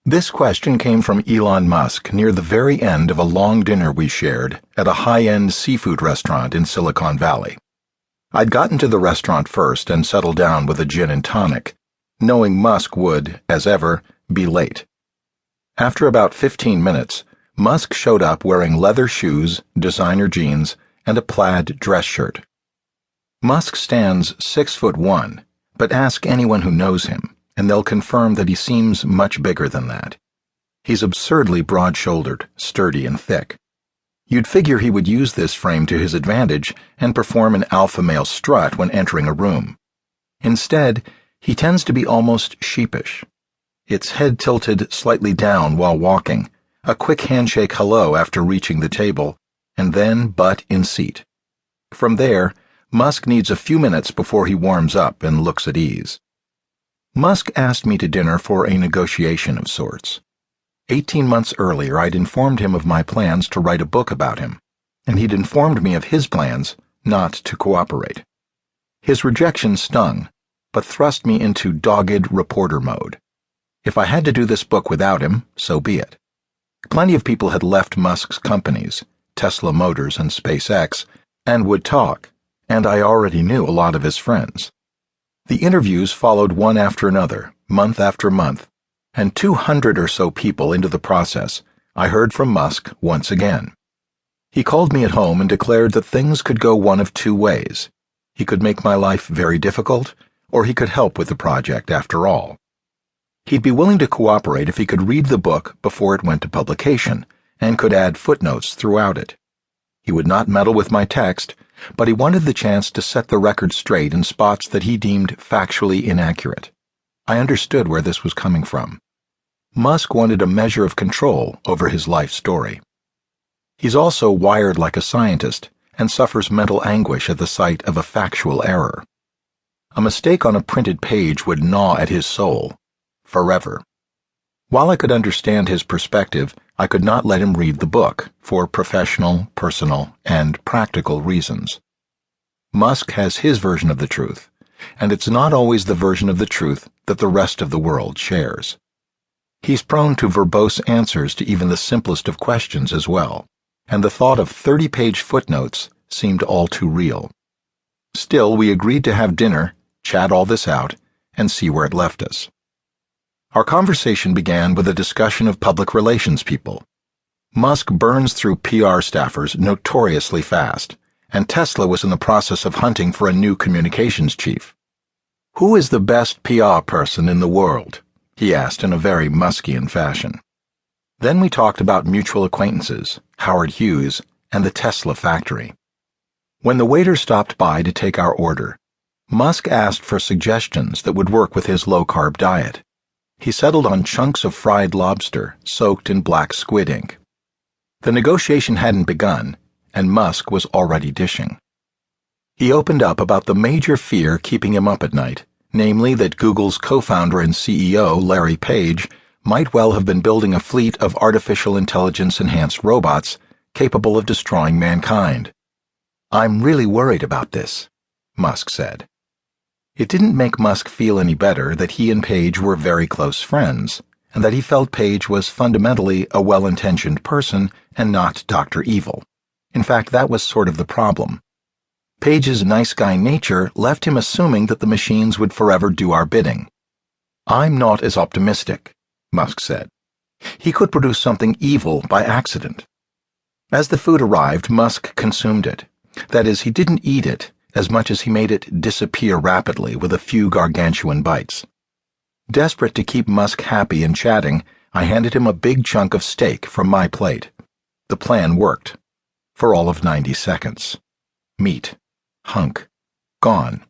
This question came from Elon Musk near the very end of a long dinner we shared at a high-end seafood restaurant in Silicon Valley. I'd gotten to the restaurant first and settled down with a gin and tonic, knowing Musk would, as ever, be late. After about 15 minutes, Musk showed up wearing leather shoes, designer jeans, and a plaid dress shirt. Musk stands 6'1", but ask anyone who knows him, and they'll confirm that he seems much bigger than that. He's absurdly broad-shouldered, sturdy, and thick. You'd figure he would use this frame to his advantage and perform an alpha male strut when entering a room. Instead, he tends to be almost sheepish. Its head tilted slightly down while walking, a quick handshake hello after reaching the table, and then butt in seat. From there, Musk needs a few minutes before he warms up and looks at ease. Musk asked me to dinner for a negotiation of sorts. 18 months earlier, I'd informed him of my plans to write a book about him, and he'd informed me of his plans not to cooperate. His rejection stung, but thrust me into dogged reporter mode. If I had to do this book without him, so be it. Plenty of people had left Musk's companies, Tesla Motors and SpaceX, and would talk, and I already knew a lot of his friends. The interviews followed one after another, month after month, and 200 or so people into the process, I heard from Musk once again. He called me at home and declared that things could go one of two ways. He could make my life very difficult, or he could help with the project after all. He'd be willing to cooperate if he could read the book before it went to publication, and could add footnotes throughout it. He would not meddle with my text, but he wanted the chance to set the record straight in spots that he deemed factually inaccurate. I understood where this was coming from. Musk wanted a measure of control over his life story. He's also wired like a scientist and suffers mental anguish at the sight of a factual error. A mistake on a printed page would gnaw at his soul, forever. While I could understand his perspective, I could not let him read the book for professional, personal, and practical reasons. Musk has his version of the truth, and it's not always the version of the truth that the rest of the world shares. He's prone to verbose answers to even the simplest of questions as well, and the thought of 30-page footnotes seemed all too real. Still, we agreed to have dinner, chat all this out, and see where it left us. Our conversation began with a discussion of public relations people. Musk burns through PR staffers notoriously fast, and Tesla was in the process of hunting for a new communications chief. "Who is the best PR person in the world?" he asked in a very Muskian fashion. Then we talked about mutual acquaintances, Howard Hughes, and the Tesla factory. When the waiter stopped by to take our order, Musk asked for suggestions that would work with his low-carb diet. He settled on chunks of fried lobster soaked in black squid ink. The negotiation hadn't begun, and Musk was already dishing. He opened up about the major fear keeping him up at night, namely that Google's co-founder and CEO, Larry Page, might well have been building a fleet of artificial intelligence-enhanced robots capable of destroying mankind. "I'm really worried about this," Musk said. It didn't make Musk feel any better that he and Page were very close friends, and that he felt Page was fundamentally a well-intentioned person and not Dr. Evil. In fact, that was sort of the problem. Page's nice guy nature left him assuming that the machines would forever do our bidding. "I'm not as optimistic," Musk said. "He could produce something evil by accident." As the food arrived, Musk consumed it. That is, he didn't eat it as much as he made it disappear rapidly with a few gargantuan bites. Desperate to keep Musk happy and chatting, I handed him a big chunk of steak from my plate. The plan worked. For all of 90 seconds. Meat. Hunk. Gone.